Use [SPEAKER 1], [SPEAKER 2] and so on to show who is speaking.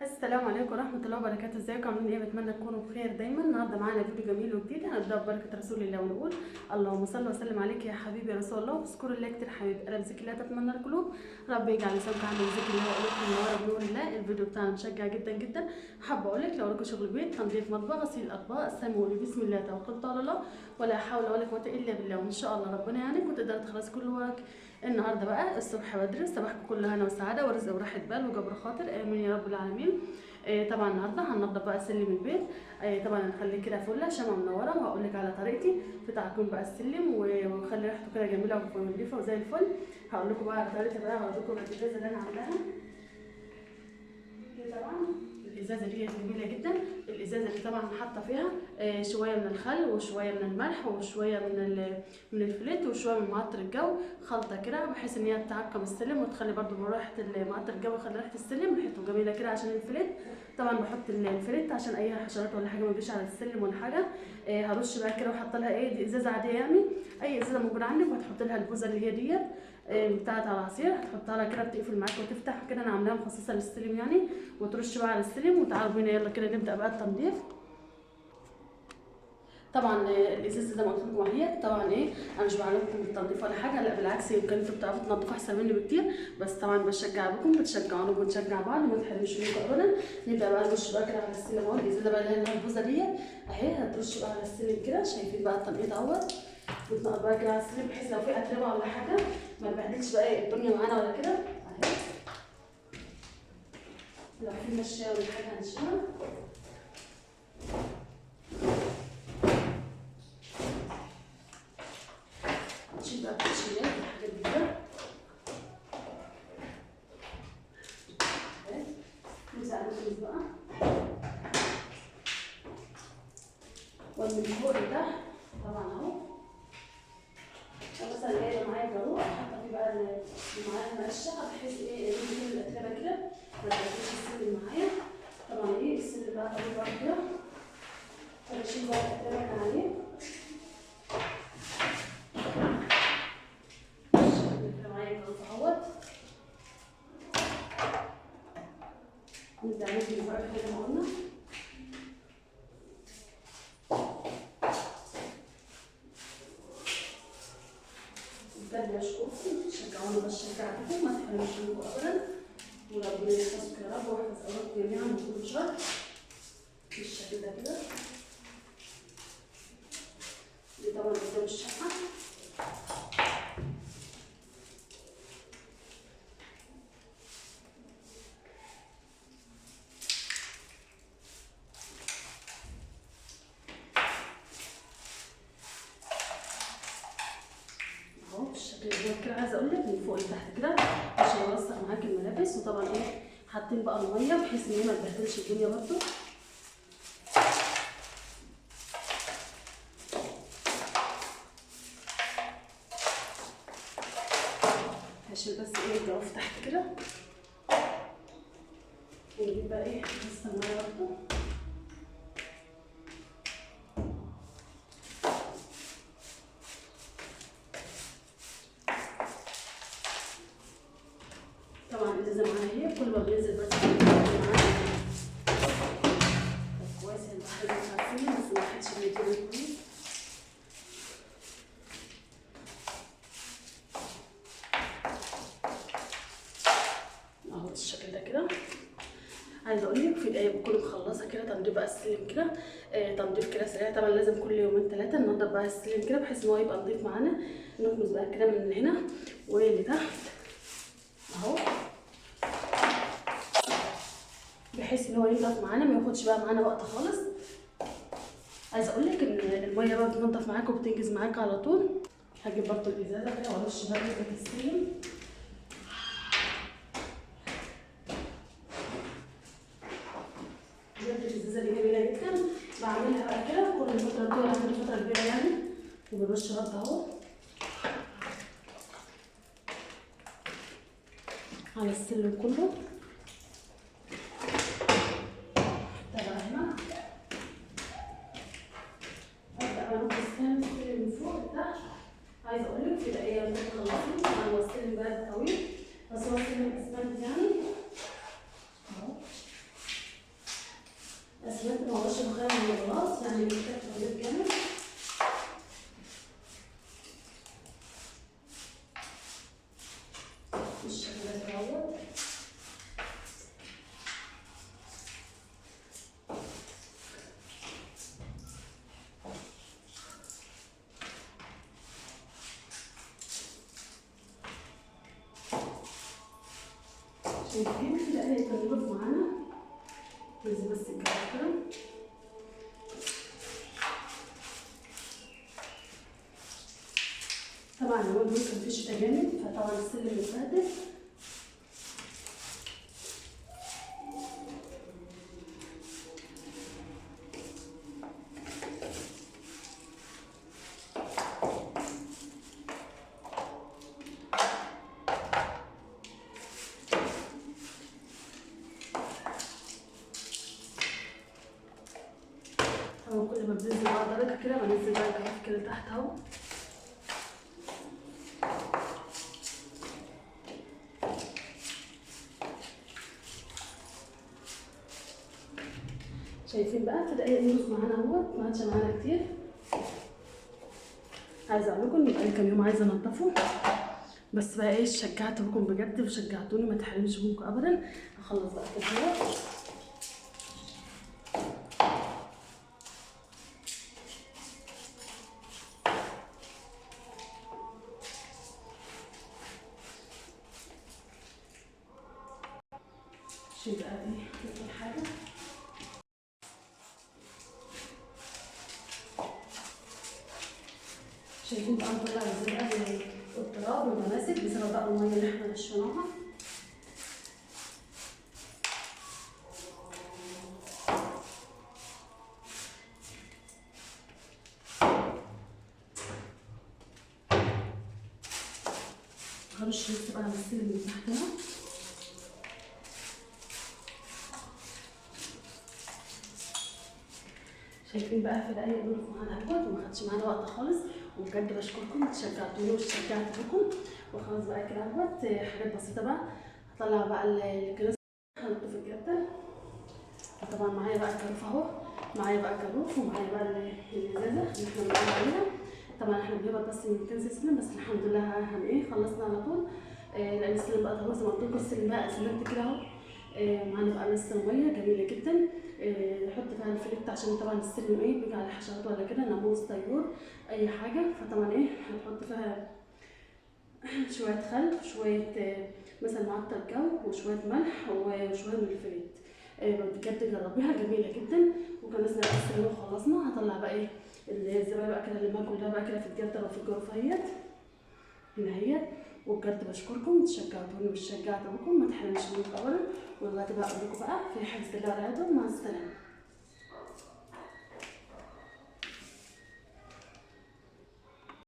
[SPEAKER 1] السلام عليكم ورحمه الله وبركاته. ازيكم عاملين ايه؟ بتمنى تكونوا بخير دايما. النهارده معانا فيديو جميل وجديد. هنبدا ببركه رسول الله ونقول اللهم صل وسلم عليك يا حبيبي يا رسول الله. واذكروا الله كتير حبيبي، انا بذكر الله تتمنى القلوب. ربي يجعل لسانك عامل ذكر الله وقلوبكم منوره بنور الله. الفيديو بتاعنا مشجع جدا جدا. حابه اقول لك لو وراكوا شغل بيت، تنظيف مطبخ، غسيل الاطباق، استعملوا بسم الله توكلت على الله ولا حول ولا قوه الا بالله. وان شاء الله ربنا يعينك وتقدر تخلص كل وراك. النهارده بقى الصبح بدري، صباحكم كله هنا وسعاده ورزق وراحه بال وجبر خاطر، امين يا رب العالمين. طبعا النهارده هننضف بقى سلم البيت. طبعا هنخليه كده فله شمعة منوره، وهقول لك على طريقتي في تعقيم بقى السلم ونخلي ريحته كده جميله ونضيفه وزي الفل. هقول لكم بقى على طريقتي بقى، هوريكم الازازه اللي انا عاملاها دي. طبعا الازازه دي جميله جدا. الازازه دي طبعا حاطه فيها شويه من الخل وشويه من الملح وشويه من الفليت وشويه من معطر الجو، خلطه كده بحيث ان هي تعقم السلم وتخلي برده من ريحه معطر الجو، يخلي ريحه السلم ريحته جميله كده. عشان الفليت طبعا بحط الفليت عشان اي حشرات ولا حاجه ما تجيش على السلم ولا حاجه. هرش بقى كده وحاطه لها دي ازازه عاديه يعني، اي ازازه موجوده عندك، وهتحط لها البوزه اللي هي ديت بتاعت العصير، هتحطها لها كده بتقفل معاك وتفتح كده. انا عاملاها مخصصه للسلم يعني، وترش بقى على السلم. وتعالوا بينا يلا كده نبدا بقى التنظيف. طبعا الازازه زي ما قلت لكم اهي. طبعا انا مش بعلمكم بالتنظيف ولا حاجه، لا بالعكس، يمكن انتوا بتعرفوا تنظفوا احسن مني بكتير، بس طبعا بشجع بكم، بتشجعوني وبنشجع بعض، ما تحرمش منكم ابدا. نبدا بقى نرش بقى كده على السلم اهو. الازازه بقى اللي هي البوزه ديت اهي، هترش بقى على السلم كده. شايفين بقى التنقيط اهوت، بتنقط بقى كده على السلم بحيث لو في اتربه ولا حاجه ما تبهدلش بقى الدنيا معانا ولا كده اهي. لو في مشايه ولا حاجه هنشيلها. نشيل بقى التشيلات والحاجات دي كده اهي. نمسح الفلوس بقى ومن فوق لتحت طبعا اهو. مثلا جايبه معايا جاروب حاطه فيه بقى معايا المقشه بحيث ينزل الاتربه كده ما تبهدلش السلم معايا. طبعا السلم بقى طبيعي بقى كده، فبشيل بقى الاتربه اللي عليه. نبدأ نجيب الورق زي ما قلنا. بجد بشكركم، تشجعوني بشجعكم، ما تحرموش منكم ابدا، وربنا يحفظكم يا رب ويحفظ اولادكم جميعا من كل شر. بالشكل ده كده. دي طبعا قدام الشقه. بالشكل ده كده. عايزه اقول لك من فوق لتحت كده عشان يوسخ معاك الملابس. وطبعا حاطين بقى الميه بحيث ان هي ما تبهدلش الدنيا برده. عشان بس الجواف تحت كده. ونجيب بقى بس الميه برده. طبعا الازازه معانا هي، كل ما بننزل بس معانا كويس. البحر مش عارفين بس ما حدش بيجيب كويس. اهو بالشكل ده كده. عايزه اقول لك في دقايق بكون مخلصه كده تنظيف بقى السلم كده. تنظيف كده سريع. طبعا لازم كل يومين ثلاثه ننضف بقى السلم كده بحيث ان هو يبقى نضيف معانا. نكنس بقى كده من هنا ولتحت اهو، بحيث ان هو ينضف معانا ما ياخدش بقى معانا وقت خالص. عايزه اقول لك ان الميه بقى بتنضف معاك وبتنجز معاك على طول. هجيب برضه الازازه كده وارش بقى السلم. بجد الازازه دي جميله جدا. بعملها بقى كده كل فتره كده، بعمل فتره كبيره يعني، وبرش برضه اهو على السلم كله. طبعا هنا ابدا بقى السلم من فوق لتحت. عايزه اقول لك في دقيقه ممكن تخلصي. طبعا هو السلم بقى طويل بس هو السلم اسمنت يعني اهو. عشان يفتح طريق جامد. بالشكل ده اهوت. شايفين كده ايه تنظيف معانا، ننزل بس الجو كده. طبعا هو البيت كان فيه شتا جامد، فطبعا السلم متبهدل. طبعا كل ما بننزل بقى درجة كده بنزل بقى الجراف كده تحت اهو. شايفين بقى في دقايق ينقص معانا اهوت، ما عادش معانا كتير. عايزه اقول لكم بقالي كام يوم عايزه انضفه، بس بقى ايه شجعتكم بجد وشجعتوني، ما تحرمش منكم ابدا. هخلص بقى كده اهوت. شيل بقى ايه كل حاجه. شايفين بقى نطلع الزرقاء والتراب والمناسك بسبب بقى الميه اللي احنا نشفناها. هرش لسه بقى على السلم اللي تحتها. شايفين بقى في دقايق دول معانا اهوت، وما خدش معانا وقت خالص، وبجد بشكركم شجعتوني وشجعت بكم. وخلاص بقى كده اهوت حاجات بسيطه بقى. هطلع بقى الكريس هحطه في الجردل. وطبعا معايا بقى الجاروف اهو، معايا بقى الجاروف ومعايا بقى الازازه اللي احنا بنقول عليها. طبعا احنا بنهبط بس من كنز السلم، بس الحمد لله ايه خلصنا على طول. لان السلم بقى طبعا زي ما قلت لكم السلم بقى اسلمت كده اهو. معانا بقى لسه ميه جميله جدا. نحط فيها الفليكت عشان طبعا السلم ايه بيجي على حشرات ولا كده، ناموس طيور اي حاجه. فطبعا ايه هنحط فيها شويه خل، شويه مثلا معطر جو، وشويه ملح وشويه من الفليكت. بجد جربيها جميله جدا. وخلصنا بقى السلم وخلصنا. هطلع بقى ايه الزباله بقى كده اللي باكل ده بقى كده في الجردل او في الجرفيات هنا اهيت. وبجد بشكركم شجعتوني وشجعت ابوكم، ما تحرمش منكم ابدا. ودلوقتي بقى اقول لكم بقى في حفظ الله ورعايته. مع السلامه.